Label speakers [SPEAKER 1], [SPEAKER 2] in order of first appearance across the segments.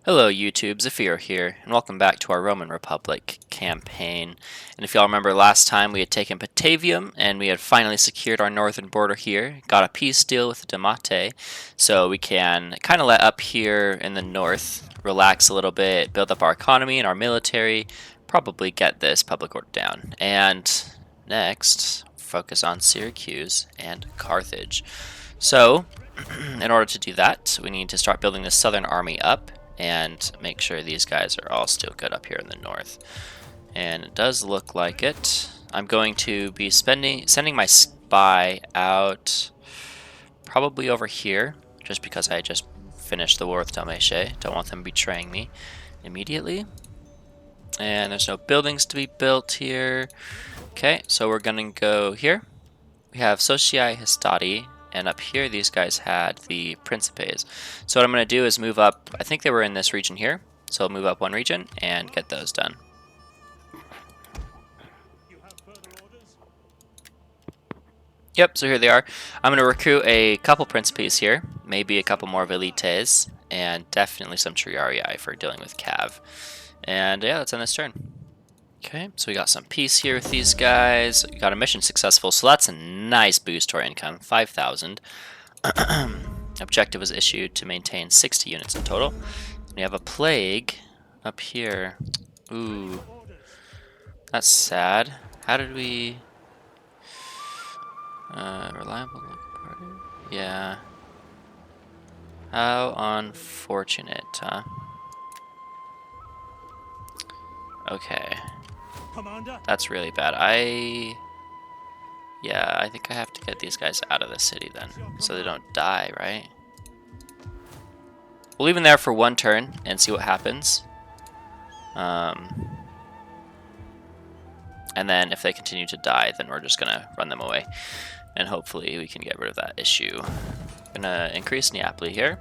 [SPEAKER 1] Hello YouTube, Zephyro here, and welcome back to our Roman Republic campaign. And if y'all remember last time we had taken Patavium, and we had finally secured our northern border here, got a peace deal with Damate, so we can kind of let up here in the north, relax a little bit, build up our economy and our military, probably get this public order down. And next, focus on Syracuse and Carthage. So, in order to do that, we need to start building the southern army up and make sure these guys are all still good up here in the north. And it does look like it. I'm going to be sending my spy out probably over here, just because I just finished the war with Dalmatia. Don't want them betraying me immediately. And there's no buildings to be built here. Okay, so we're gonna go here. We have Socii Hastati, and up here these guys had the Principes. So what I'm going to do is move up, I think they were in this region here, so I'll move up one region and get those done. Yep, so here they are. I'm going to recruit a couple Principes here, maybe a couple more Velites, and definitely some Triarii for dealing with Cav. And yeah, let's end this turn. Okay, so we got some peace here with these guys. We got a mission successful, so that's a nice boost to our income, 5,000. Objective was issued to maintain 60 units in total. We have a plague up here. Ooh, that's sad. How did we... reliable local party? Yeah. How unfortunate, huh? Okay. That's really bad. Yeah, I think I have to get these guys out of the city then, so they don't die, right? We'll leave them there for one turn and see what happens. And then if they continue to die, then we're just gonna run them away. And hopefully we can get rid of that issue. Gonna increase Neapoli here.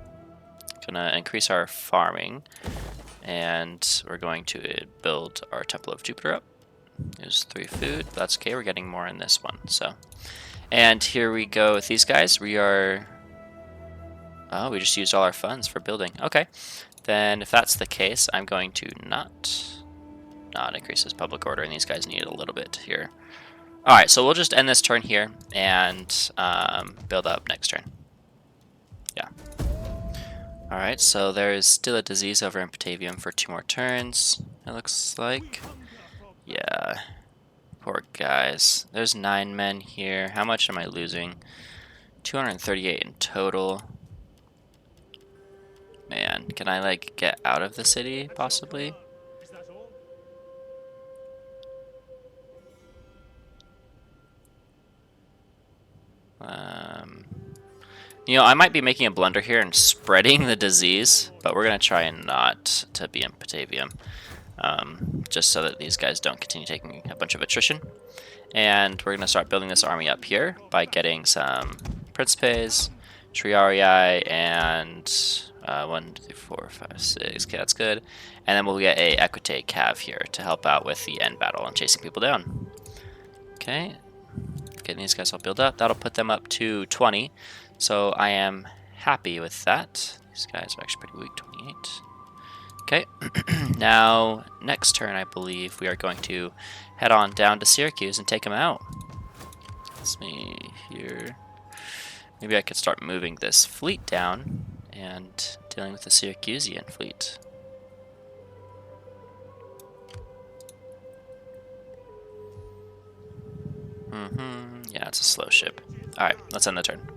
[SPEAKER 1] Gonna increase our farming. And we're going to build our Temple of Jupiter up. There's 3 food, but that's okay, we're getting more in this one, so. And here we go with these guys. We are... Oh, we just used all our funds for building. Okay, then if that's the case, I'm going to not increase this public order, and these guys need a little bit here. Alright, so we'll just end this turn here, and build up next turn. Yeah. Alright, so there is still a disease over in Patavium for 2 more turns, it looks like. Yeah, poor guys. There's 9 men here. How much am I losing? 238 in total. Man, can I like get out of the city possibly? You know, I might be making a blunder here and spreading the disease, but we're gonna try and not to be in Patavium. Just so that these guys don't continue taking a bunch of attrition. And we're going to start building this army up here by getting some Principes, Triarii, and 1, 2, 3, 4, 5, 6. Okay, that's good. And then we'll get a Equite Cav here to help out with the end battle and chasing people down. Okay, getting these guys all built up. That'll put them up to 20. So I am happy with that. These guys are actually pretty weak, 28. Okay, now next turn I believe we are going to head on down to Syracuse and take them out. Let's me here. Maybe I could start moving this fleet down and dealing with the Syracusean fleet. Yeah, it's a slow ship. Alright, let's end the turn.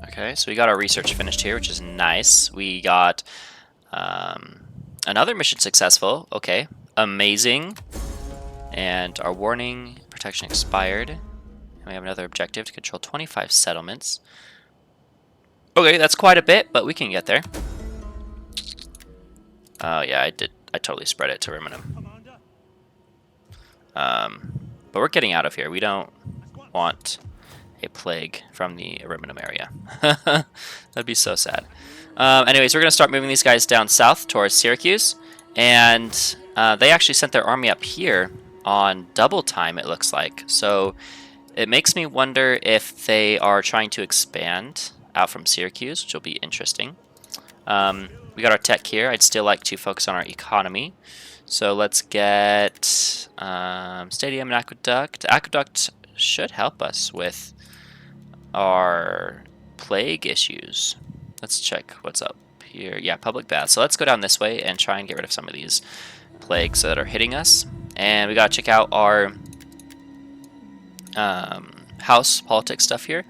[SPEAKER 1] Okay, so we got our research finished here, which is nice. We got... another mission successful. Okay, amazing. And our warning protection expired. And we have another objective to control 25 settlements. Okay, that's quite a bit, but we can get there. Oh yeah, I totally spread it to Riminum. But we're getting out of here. We don't want a plague from the Riminum area. That'd be so sad. Anyways, we're going to start moving these guys down south towards Syracuse. And they actually sent their army up here on double time, it looks like. So it makes me wonder if they are trying to expand out from Syracuse, which will be interesting. We got our tech here. I'd still like to focus on our economy. So let's get stadium and aqueduct. Aqueduct should help us with our plague issues. Let's check what's up here. Yeah, public baths. So let's go down this way and try and get rid of some of these plagues that are hitting us. And we gotta check out our house politics stuff here.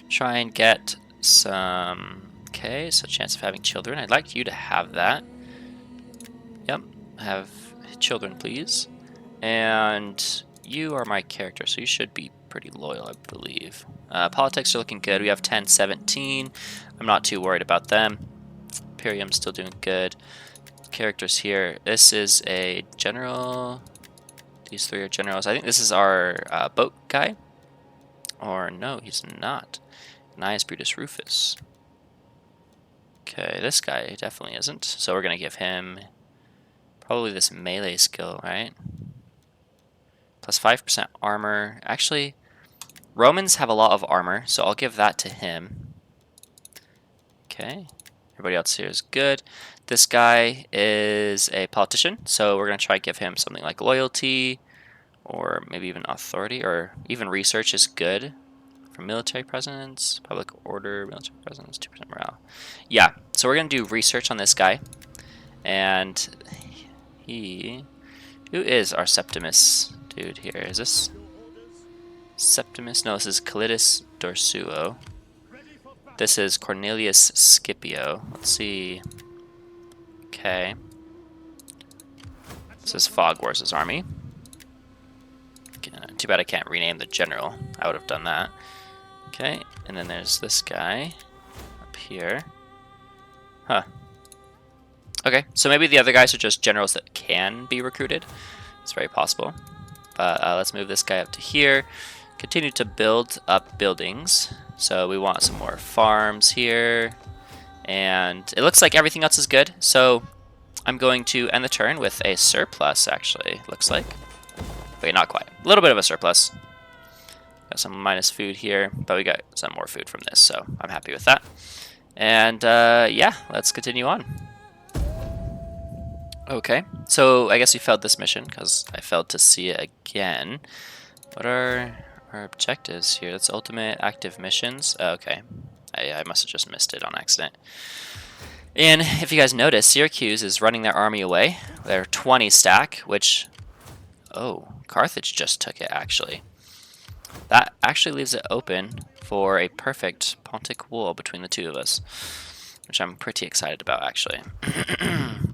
[SPEAKER 1] Try and get some. Okay, so chance of having children. I'd like you to have that. Yep, have children, please. And you are my character, so you should be pretty loyal, I believe. Politics are looking good. We have 10, 17. I'm not too worried about them. Imperium's still doing good. Characters here. This is a general. These three are generals. I think this is our boat guy. Or no, he's not. Gnaeus Brutus Rufus. Okay, this guy definitely isn't. So we're going to give him probably this melee skill, right? Plus 5% armor. Actually, Romans have a lot of armor, so I'll give that to him. Okay, everybody else here is good. This guy is a politician, so we're going to try to give him something like loyalty, or maybe even authority, or even research is good. For military presence, public order, military presence, 2% morale. Yeah, so we're going to do research on this guy. And he... Who is our Septimus dude here? Is this Septimus? No, this is Calidus Dorsuo. This is Cornelius Scipio. Let's see. Okay. This is Fog Wars' army. Too bad I can't rename the general. I would have done that. Okay, and then there's this guy up here. Huh. Okay, so maybe the other guys are just generals that can be recruited. It's very possible. But let's move this guy up to here. Continue to build up buildings. So we want some more farms here. And it looks like everything else is good. So I'm going to end the turn with a surplus, actually, looks like. Wait, not quite. A little bit of a surplus. Got some minus food here, but we got some more food from this, so I'm happy with that. And yeah, let's continue on. Okay, so I guess we failed this mission because I failed to see it again. What are our objectives here? That's ultimate active missions. Oh, okay, I must have just missed it on accident. And if you guys notice, Syracuse is running their army away. They're 20 stack, which... Oh, Carthage just took it, actually. That actually leaves it open for a perfect Pontic wall between the two of us, which I'm pretty excited about, actually.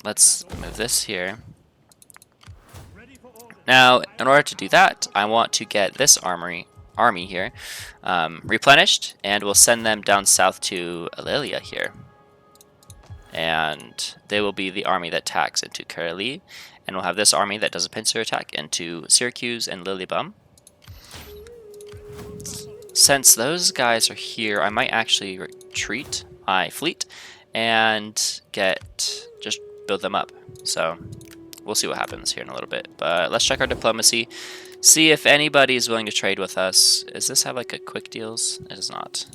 [SPEAKER 1] Let's move this here. Now, in order to do that, I want to get this army here replenished, and we'll send them down south to Alelia here. And they will be the army that attacks into Kareli, and we'll have this army that does a pincer attack into Syracuse and Lilybum. Since those guys are here, I might actually retreat my fleet and just build them up. So we'll see what happens here in a little bit. But let's check our diplomacy, see if anybody is willing to trade with us. Does this have like a quick deals? It does not.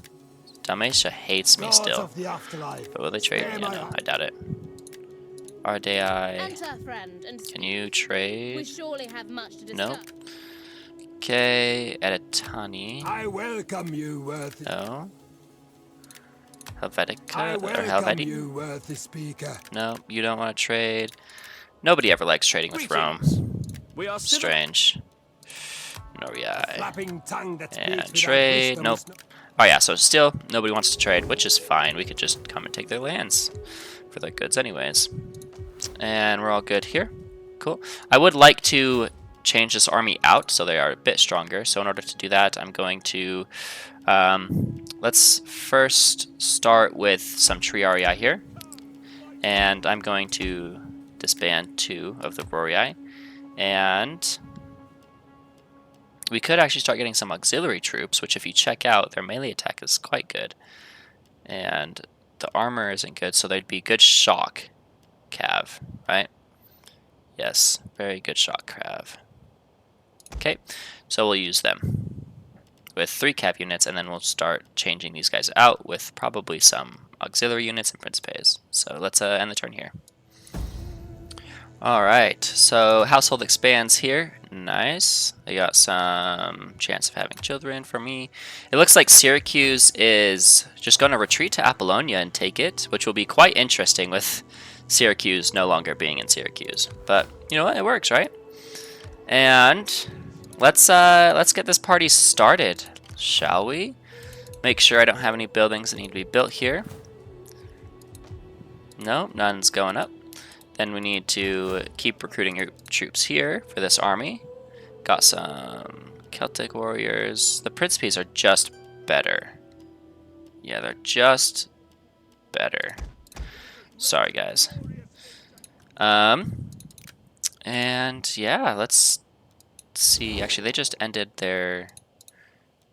[SPEAKER 1] Dalmatia hates me still. But will they trade? Yeah, no, I doubt it. Ardei. Can you trade? We surely have much to discuss. Nope. Okay, Editani.
[SPEAKER 2] I welcome you, worthy.
[SPEAKER 1] No. Helvetica or Helveti?
[SPEAKER 2] You, worthy speaker.
[SPEAKER 1] No, you don't want to trade. Nobody ever likes trading with Rome.
[SPEAKER 2] We are
[SPEAKER 1] strange. Noriai. And
[SPEAKER 2] and
[SPEAKER 1] trade. Nope. Oh yeah, so still nobody wants to trade, which is fine. We could just come and take their lands for their goods anyways. And we're all good here. Cool. I would like to change this army out so they are a bit stronger. So in order to do that, I'm going to let's first start with some Triarii here, and I'm going to disband 2 of the Rorii, and we could actually start getting some auxiliary troops, which if you check out, their melee attack is quite good, and the armor isn't good, so they'd be good shock cav, right? Yes, very good shock cav. Okay, so we'll use them with 3 cav units, and then we'll start changing these guys out with probably some auxiliary units, and principes. So let's end the turn here. Alright, so household expands here. Nice. They got some chance of having children for me. It looks like Syracuse is just going to retreat to Apollonia and take it, which will be quite interesting with Syracuse no longer being in Syracuse. But you know what? It works, right? And let's get this party started, shall we? Make sure I don't have any buildings that need to be built here. No, none's going up. Then we need to keep recruiting your troops here for this army. Got some Celtic warriors. The principes are just better. Yeah, they're just better. Sorry, guys. And yeah, let's see. Actually, they just ended their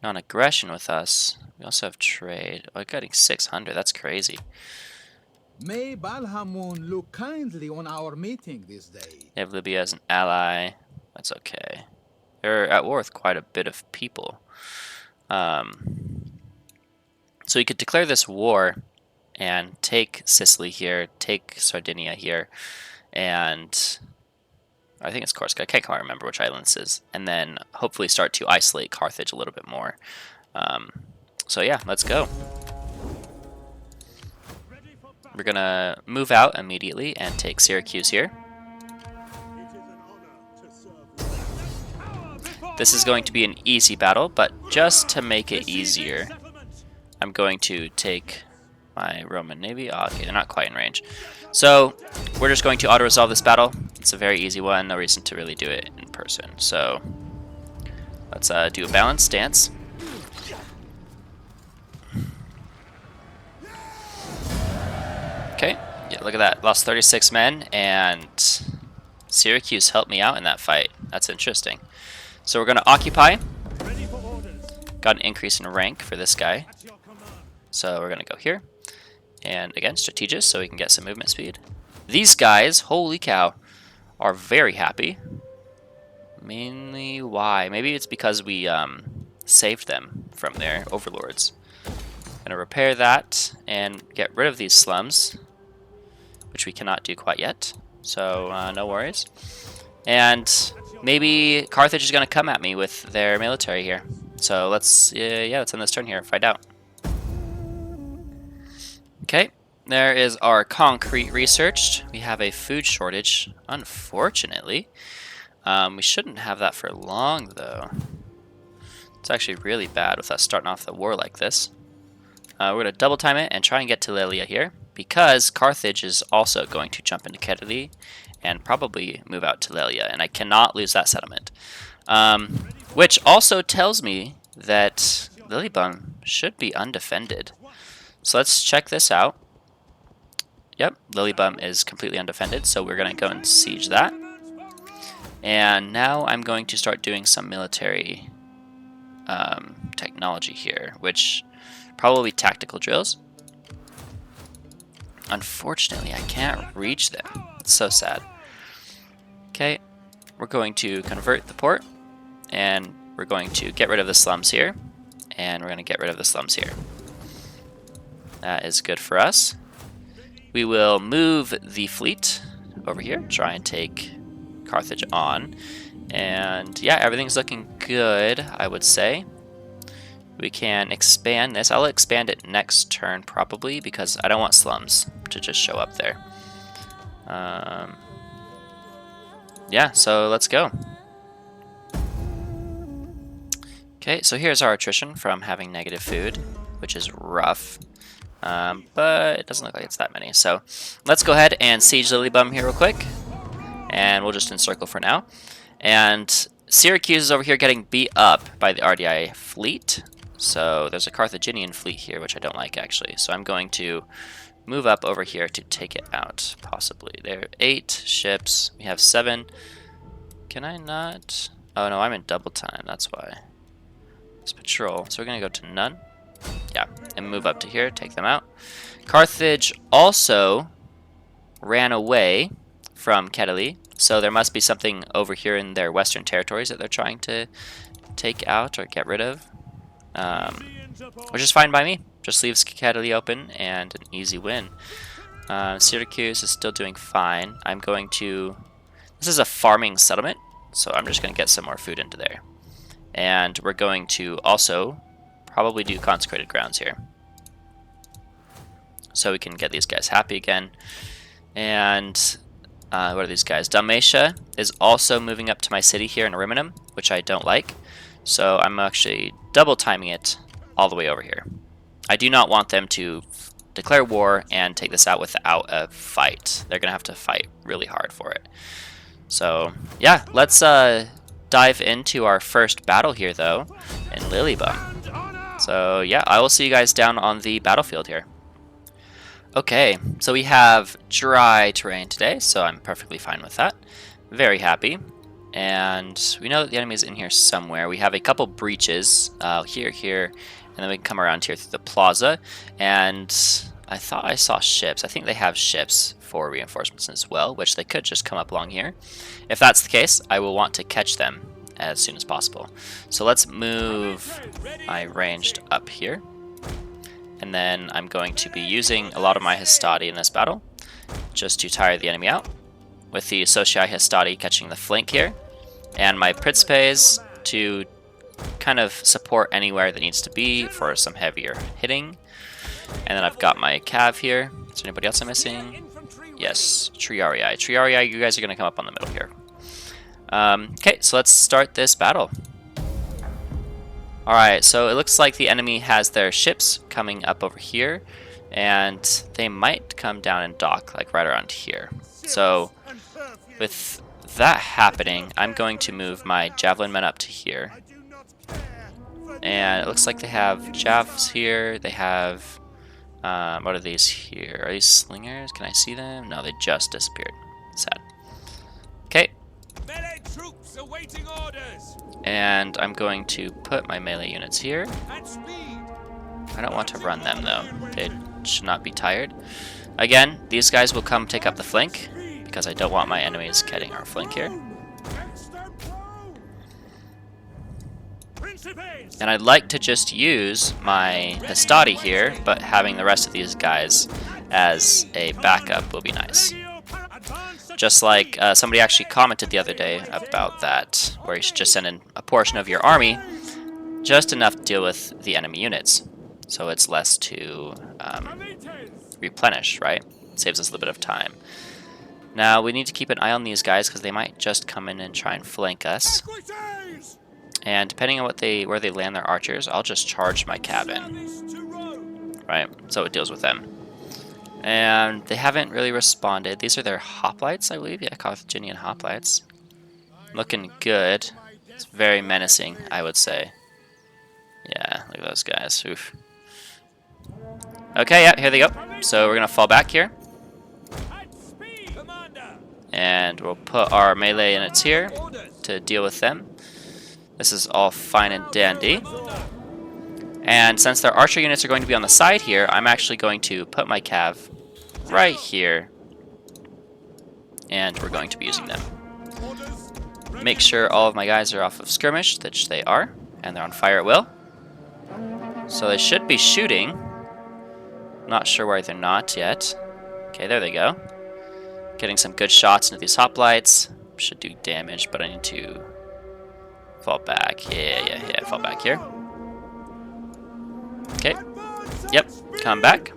[SPEAKER 1] non-aggression with us. We also have trade. Oh, we're getting 600. That's crazy.
[SPEAKER 3] May Balhamun look kindly on our meeting this day.
[SPEAKER 1] They have Libya as an ally. That's okay. They're at war with quite a bit of people. So we could declare this war and take Sicily here, take Sardinia here, and I think it's Corsica. I can't quite remember which island this is. And then hopefully start to isolate Carthage a little bit more. So yeah, let's go. We're going to move out immediately and take Syracuse here. This is going to be an easy battle, but just to make it easier, I'm going to take my Roman Navy. Oh, okay, they're not quite in range. So we're just going to auto-resolve this battle. It's a very easy one, no reason to really do it in person. So let's do a balanced stance. Okay, yeah, look at that. Lost 36 men, and Syracuse helped me out in that fight. That's interesting. So we're going to occupy. Got an increase in rank for this guy. So we're going to go here. And again, strategist, so we can get some movement speed. These guys, holy cow, are very happy. Mainly why? Maybe it's because we saved them from their overlords. Gonna repair that and get rid of these slums, which we cannot do quite yet. So no worries. And maybe Carthage is gonna come at me with their military here. So let's let's end this turn here. Find out. Okay, there is our concrete researched. We have a food shortage, unfortunately. We shouldn't have that for long, though. It's actually really bad with us starting off the war like this. We're going to double time it and try and get to Lelia here, because Carthage is also going to jump into Ketili and probably move out to Lelia, and I cannot lose that settlement. Which also tells me that Lilybum should be undefended. So let's check this out. Yep, Lilybum is completely undefended, so we're going to go and siege that. And now I'm going to start doing some military technology here, which probably tactical drills. Unfortunately, I can't reach them. It's so sad. Okay, we're going to convert the port, and we're going to get rid of the slums here, and we're going to get rid of the slums here. That is good for us. We will move the fleet over here, try and take Carthage on. And yeah, everything's looking good, I would say. We can expand this. I'll expand it next turn probably, because I don't want slums to just show up there. Yeah, so let's go. Okay, so here's our attrition from having negative food, which is rough. But it doesn't look like it's that many. So let's go ahead and siege Lilybum here real quick. And we'll just encircle for now. And Syracuse is over here getting beat up by the RDI fleet. So there's a Carthaginian fleet here, which I don't like actually. So I'm going to move up over here to take it out, possibly. There are 8 ships. We have 7. Can I not? Oh no, I'm in double time. That's why. Let's patrol. So we're going to go to none. Yeah, and move up to here, take them out. Carthage also ran away from Ketili, so there must be something over here in their western territories that they're trying to take out or get rid of. Which is fine by me. just leaves Kakedli open and an easy win. Syracuse is still doing fine. I'm going to... This is a farming settlement, so I'm just going to get some more food into there. And we're going to also probably do consecrated grounds here, so we can get these guys happy again. And what are these guys? Dalmatia is also moving up to my city here in Ariminum, which I don't like. So I'm actually double timing it all the way over here. I do not want them to declare war and take this out without a fight. They're going to have to fight really hard for it. So yeah, let's dive into our first battle here though in Lilybum. So yeah, I will see you guys down on the battlefield here. Okay, so we have dry terrain today, so I'm perfectly fine with that. Very happy. And we know that the enemy is in here somewhere. We have a couple breaches, here, and then we can come around here through the plaza. And I thought I saw ships. I think they have ships for reinforcements as well, which they could just come up along here. If that's the case, I will want to catch them as soon as possible. So let's move my ranged up here. And then I'm going to be using a lot of my Hastati in this battle, just to tire the enemy out, with the Sociai Hastati catching the flank here, and my Principes to kind of support anywhere that needs to be for some heavier hitting. And then I've got my Cav here. Is there anybody else I'm missing? Yes, Triarii. Triarii, you guys are going to come up on the middle here. Okay, so let's start this battle. Alright, so it looks like the enemy has their ships coming up over here, and they might come down and dock like right around here. So with that happening, I'm going to move my javelin men up to here. And it looks like they have javs here. They have what are these here? Are these slingers? Can I see them? No, they just disappeared. Sad. Okay.
[SPEAKER 2] Troops awaiting orders.
[SPEAKER 1] And I'm going to put my melee units here. I don't want to run them though. They should not be tired. Again, these guys will come take up the flank because I don't want my enemies getting our flank here. And I'd like to just use my Hastati here, but having the rest of these guys as a backup will be nice. Just like somebody actually commented the other day about that, where you should just send in a portion of your army, just enough to deal with the enemy units, so it's less to replenish, right? Saves us a little bit of time. Now we need to keep an eye on these guys because they might just come in and try and flank us. And depending on where they land their archers, I'll just charge my cabin, right? So it deals with them. And they haven't really responded. These are their hoplites, I believe. Yeah, Carthaginian hoplites. Looking good. It's very menacing, I would say. Yeah, look at those guys. Oof. Okay, yeah, here they go. So we're going to fall back here. And we'll put our melee units here to deal with them. This is all fine and dandy. And since their archer units are going to be on the side here, I'm actually going to put my cav right here. And we're going to be using them. Make sure all of my guys are off of skirmish, which they are. And they're on fire at will. So they should be shooting. Not sure why they're not yet. Okay, there they go. Getting some good shots into these hoplites. Should do damage, but I need to fall back. Yeah, fall back here. Okay. Yep, come back.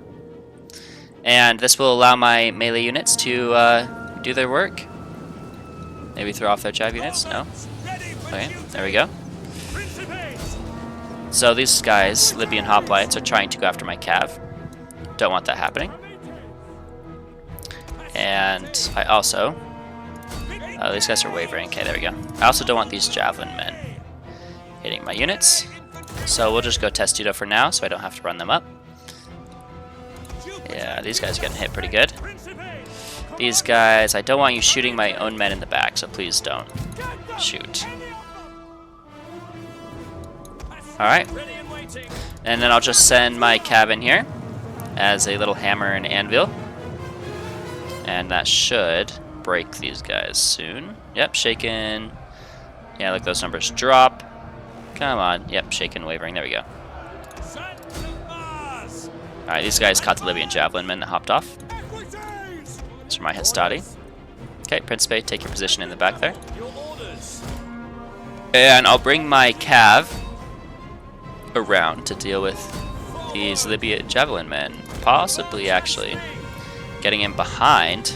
[SPEAKER 1] And this will allow my melee units to do their work. Maybe throw off their jav units? No? Okay, there we go. So these guys, Libyan hoplites, are trying to go after my cav. Don't want that happening. And I also... these guys are wavering. Okay, there we go. I also don't want these javelin men hitting my units. So we'll just go Testudo for now, so I don't have to run them up. Yeah, these guys are getting hit pretty good. These guys, I don't want you shooting my own men in the back, so please don't shoot. Alright. And then I'll just send my cav in here as a little hammer and anvil. And that should break these guys soon. Yep, shaken. Yeah, look, those numbers drop. Come on. Yep, shaken, wavering. There we go. Alright, these guys caught the Libyan javelin men that hopped off. These are my Hastati. Okay, Principe, take your position in the back there. And I'll bring my Cav around to deal with these Libyan javelin men. Possibly, actually, getting in behind.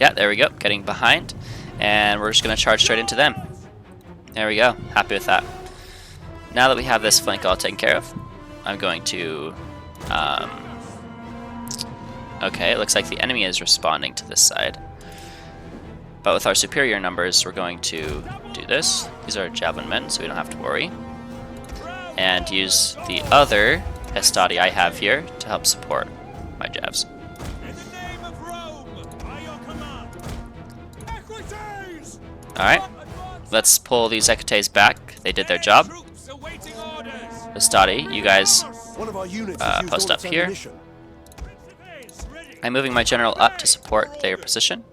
[SPEAKER 1] Yeah, there we go, getting behind. And we're just going to charge straight into them. There we go, happy with that. Now that we have this flank all taken care of, I'm going to... okay, it looks like the enemy is responding to this side. But with our superior numbers, we're going to do this. These are javelin men, so we don't have to worry. And use the other Hastati I have here to help support my jabs. Alright, let's pull these Equites back. They did their job. Hastati, you guys post up here. I'm moving my general up to support their position.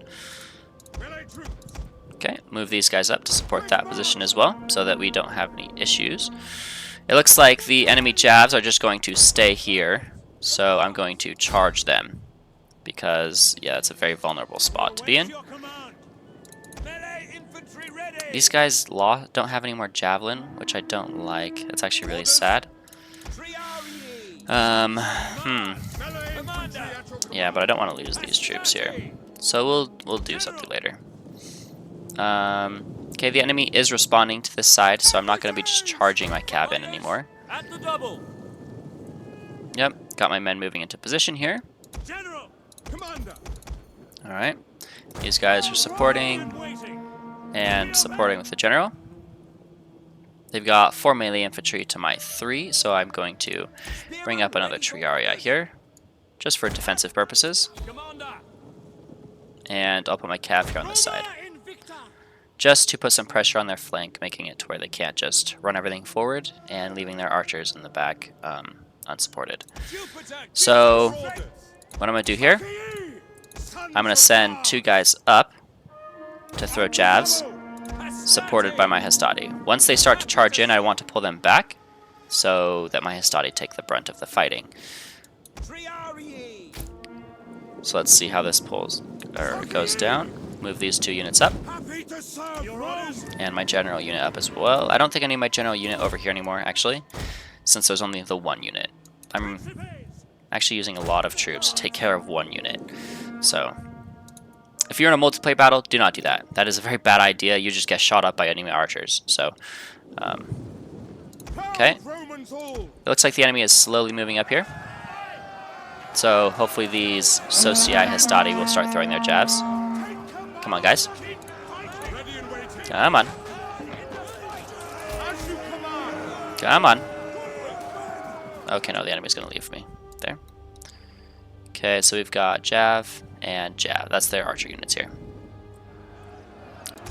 [SPEAKER 1] Okay, move these guys up to support that position as well, so that we don't have any issues. It looks like the enemy jabs are just going to stay here, so I'm going to charge them, because, yeah, it's a very vulnerable spot to be in. These guys don't have any more javelin, which I don't like. That's actually really sad. Yeah, but I don't want to lose these troops here, so we'll do something later. Okay, the enemy is responding to this side, so I'm not going to be just charging my cabin anymore. Yep, got my men moving into position here. Alright, these guys are supporting and supporting with the general. They've got 4 melee infantry to my 3, so I'm going to bring up another Triarii here, just for defensive purposes. And I'll put my cav here on this side, just to put some pressure on their flank, making it to where they can't just run everything forward and leaving their archers in the back unsupported. So what I'm going to do here, I'm going to send 2 guys up to throw jabs, supported by my Hastati. Once they start to charge in, I want to pull them back so that my Hastati take the brunt of the fighting. So let's see how this goes down. Move these 2 units up, and my general unit up as well. I don't think I need my general unit over here anymore, actually, since there's only the 1 unit. I'm actually using a lot of troops to take care of 1 unit. So if you're in a multiplayer battle, do not do that. That is a very bad idea. You just get shot up by enemy archers. So, okay. It looks like the enemy is slowly moving up here. So hopefully these Socii Hastati will start throwing their jabs. Come on, guys. Come on. Come on. Okay, no, the enemy's going to leave me. There. Okay, so we've got Jav and Jav. That's their archer units here.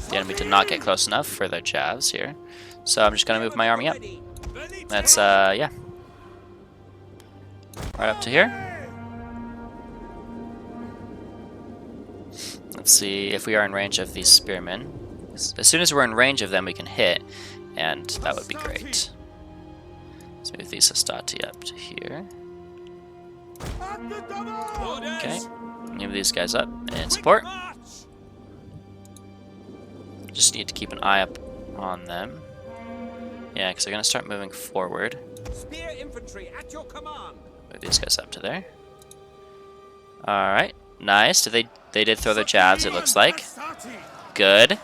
[SPEAKER 1] The enemy did not get close enough for their Javs here. So I'm just going to move my army up. That's, yeah. Right up to here. Let's see if we are in range of these spearmen. As soon as we're in range of them, we can hit, and that would be great. Let's move these Hastati up to here. Okay, move these guys up and support. Just need to keep an eye up on them. Yeah, because they're going to start moving forward.
[SPEAKER 2] Spear infantry at your command.
[SPEAKER 1] Move these guys up to there. Alright, nice. They did throw their jabs, it looks like. Good.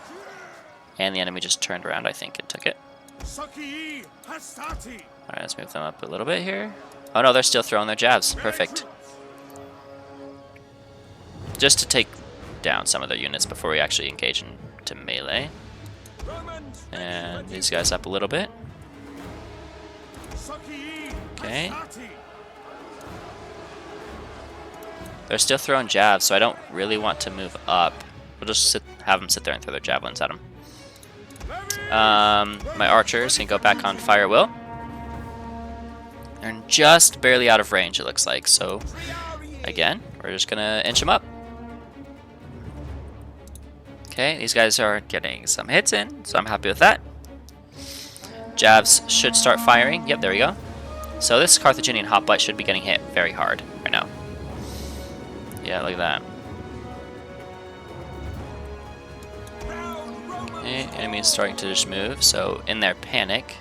[SPEAKER 1] And the enemy just turned around, I think, and took it. Alright, let's move them up a little bit here. Oh no, they're still throwing their jabs. Perfect. Just to take down some of their units before we actually engage into melee. And these guys up a little bit. Okay. They're still throwing jabs, so I don't really want to move up. We'll just have them sit there and throw their javelins at them. My archers can go back on fire will. They're just barely out of range, it looks like. So, again, we're just going to inch them up. Okay, these guys are getting some hits in, so I'm happy with that. Jabs should start firing. Yep, there we go. So this Carthaginian hoplite should be getting hit very hard right now. Yeah, look at that. Okay, enemy is starting to just move, so in their panic,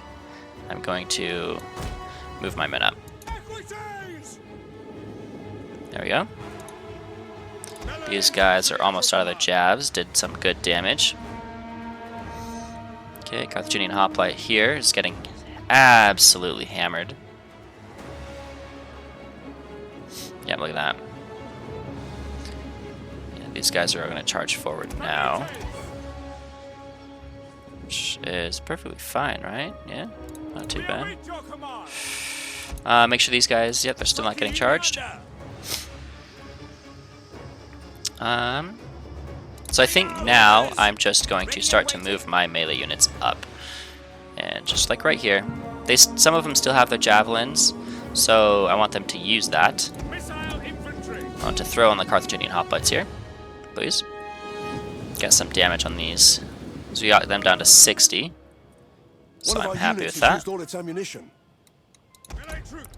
[SPEAKER 1] I'm going to move my men up. There we go. These guys are almost out of their jabs, did some good damage. Okay, Carthaginian hoplite here is getting absolutely hammered. Yeah, look at that. Yeah, these guys are going to charge forward now. Which is perfectly fine, right? Yeah, not too bad. Make sure these guys, yep, they're still not getting charged. So I think now I'm just going to start to move my melee units up. And just like right here, some of them still have their javelins, so I want them to use that. I want to throw on the Carthaginian hoplites here, please. Get some damage on these. So we got them down to 60. So I'm happy with that.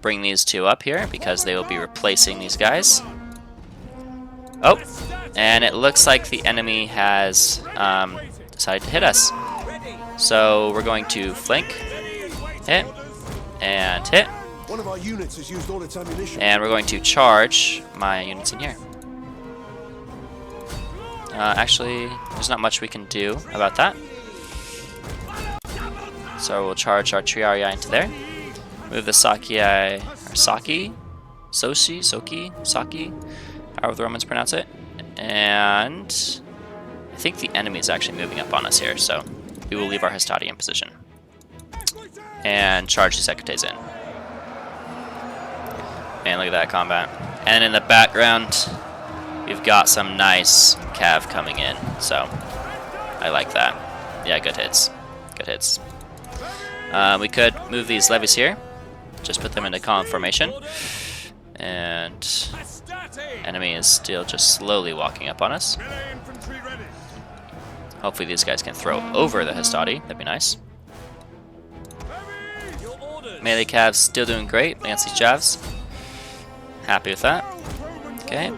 [SPEAKER 1] Bring these two up here because they will be replacing these guys. Oh, and it looks like the enemy has decided to hit us. So we're going to flank, hit, and hit.
[SPEAKER 4] One of our units has used all its ammunition.
[SPEAKER 1] And we're going to charge my units in here. Actually, there's not much we can do about that. So we'll charge our Triarii into there. Move the Saki, however the Romans pronounce it. And I think the enemy is actually moving up on us here, so we will leave our Hastati in position. And charge the Secates in. Man, look at that combat. And in the background, we've got some nice cav coming in, so I like that. Yeah, good hits. Good hits. We could move these levies here. Just put them into column formation. And enemy is still just slowly walking up on us. Hopefully these guys can throw over the Hastati. That'd be nice. Melee cavs still doing great against these javs. Happy with that. Okay.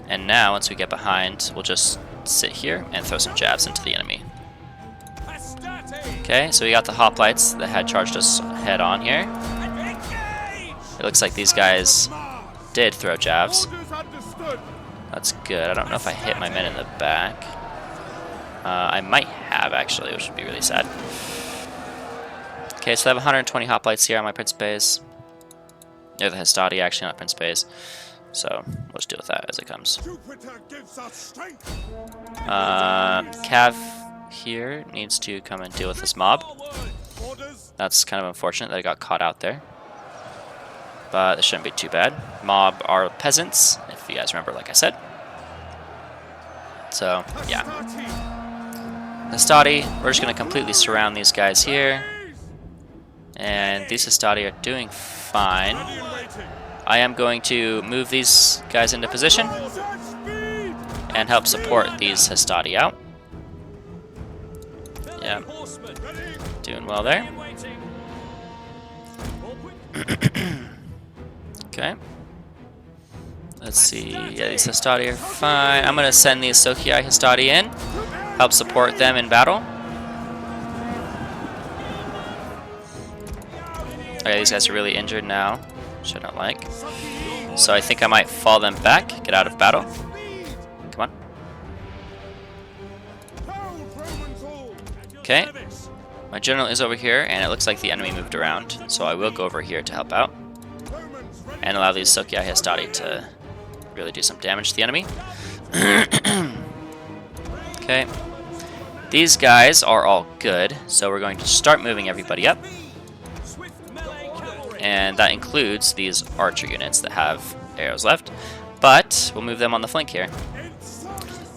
[SPEAKER 1] And now, once we get behind, we'll just sit here and throw some jabs into the enemy. Okay, so we got the hoplites that had charged us head on here. It looks like these guys did throw jabs. That's good. I don't know if I hit my men in the back. I might have, actually, which would be really sad. Okay, so I have 120 hoplites here on my Prince base. They're the Hastati, actually, not Prince base. So we'll just deal with that as it comes. Cav here needs to come and deal with this mob. That's kind of unfortunate that it got caught out there. But it shouldn't be too bad. Mob are peasants, if you guys remember, like I said. So, yeah. Hastati, we're just going to completely surround these guys here. And these Hastati are doing fine. I am going to move these guys into position and help support these Hastati out. Yeah, doing well there. Okay. Let's see. Yeah, these Hastati are fine. I'm going to send these Sokii Hastati in, help support them in battle. Okay, these guys are really injured now, which I don't like. So I think I might fall them back, get out of battle. Come on. Okay. My general is over here, and it looks like the enemy moved around. So I will go over here to help out. And allow these Sokii Hastati to really do some damage to the enemy. Okay. These guys are all good, so we're going to start moving everybody up. And that includes these archer units that have arrows left. But we'll move them on the flank here,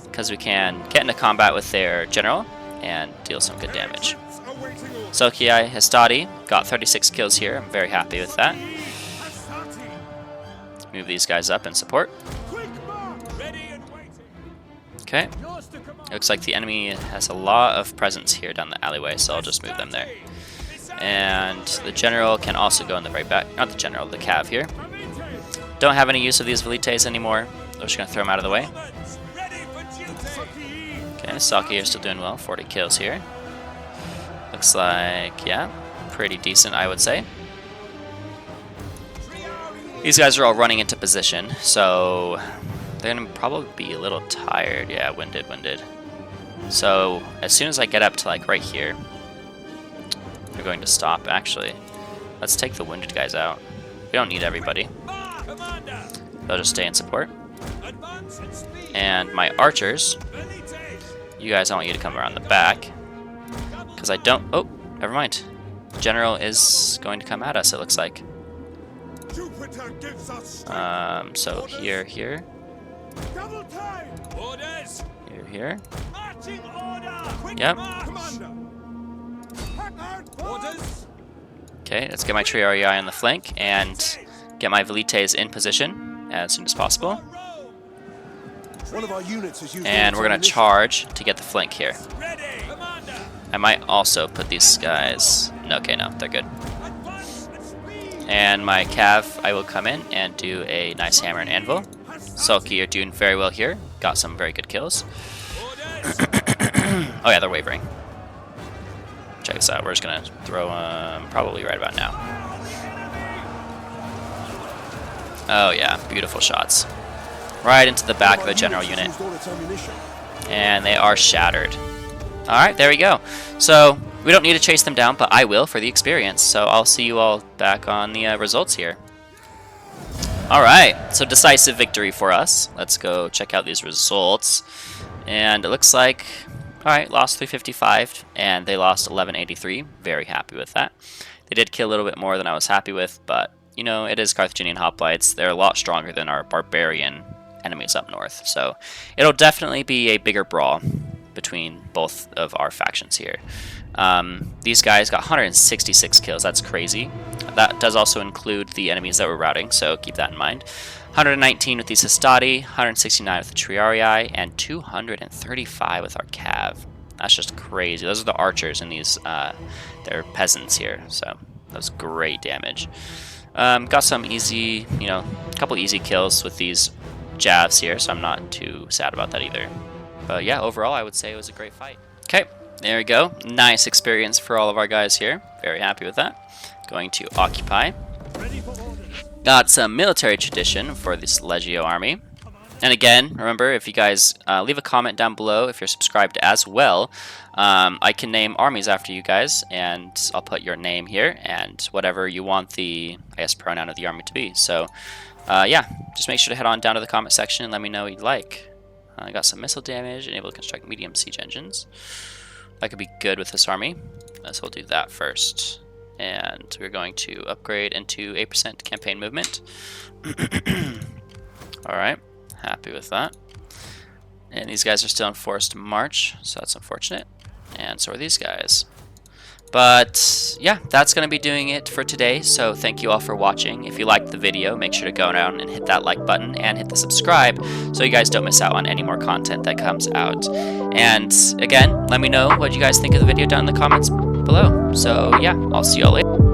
[SPEAKER 1] because we can get into combat with their general and deal some good damage. Sokii Hastati got 36 kills here. I'm very happy with that. Move these guys up and support. Okay. Looks like the enemy has a lot of presence here down the alleyway, so I'll just move them there. And the general can also go in the very back. Not the general, the cav here. Don't have any use of these velites anymore. We're just going to throw them out of the way. Okay, Saki is still doing well. 40 kills here. Looks like, yeah, pretty decent, I would say. These guys are all running into position, so they're going to probably be a little tired. Yeah, winded. So as soon as I get up to like right here, they're going to stop. Actually, let's take the winded guys out. We don't need everybody. They'll just stay in support. And my archers, you guys, I want you to come around the back. Because I don't... Oh, never mind. General is going to come at us, it looks like. So here. Here. Yep. Okay, let's get my Triarii on the flank and get my velites in position as soon as possible.
[SPEAKER 4] One of our units is used
[SPEAKER 1] And we're going to charge to get the flank here. I might also put these guys... Okay, no, they're good. And my cav, I will come in and do a nice hammer and anvil. Sulky, you're doing very well here. Got some very good kills. Oh yeah, they're wavering. Check this out. We're just going to throw them probably right about now. Oh yeah, beautiful shots. Right into the back of the general unit. And they are shattered. Alright, there we go. So, we don't need to chase them down, but I will for the experience. So, I'll see you all back on the results here. Alright, so decisive victory for us. Let's go check out these results. And it looks like, alright, lost 355, and they lost 1183. Very happy with that. They did kill a little bit more than I was happy with, but, you know, it is Carthaginian hoplites. They're a lot stronger than our barbarian enemies up north. So, it'll definitely be a bigger brawl between both of our factions here. These guys got 166 kills. That's crazy. That does also include the enemies that we're routing, so keep that in mind. 119 with these Hastati, 169 with the Triarii, and 235 with our Cav. That's just crazy. Those are the archers and these, they're peasants here, so that was great damage. Got some easy, you know, a couple easy kills with these Javs here, so I'm not too sad about that either. But yeah, overall, I would say it was a great fight. Okay, there we go. Nice experience for all of our guys here. Very happy with that. Going to occupy. Got some military tradition for this Legio army. And again, remember, if you guys leave a comment down below if you're subscribed as well, I can name armies after you guys, and I'll put your name here and whatever you want the, I guess, pronoun of the army to be. So, yeah, just make sure to head on down to the comment section and let me know what you'd like. I got some missile damage and able to construct medium siege engines. That could be good with this army. So we'll do that first. And we're going to upgrade into 8% campaign movement. Alright, happy with that. And these guys are still in forced march, so that's unfortunate. And so are these guys. But yeah, that's going to be doing it for today. So thank you all for watching. If you liked the video, make sure to go down and hit that like button and hit the subscribe so you guys don't miss out on any more content that comes out. And again, let me know what you guys think of the video down in the comments below. So yeah, I'll see you all later.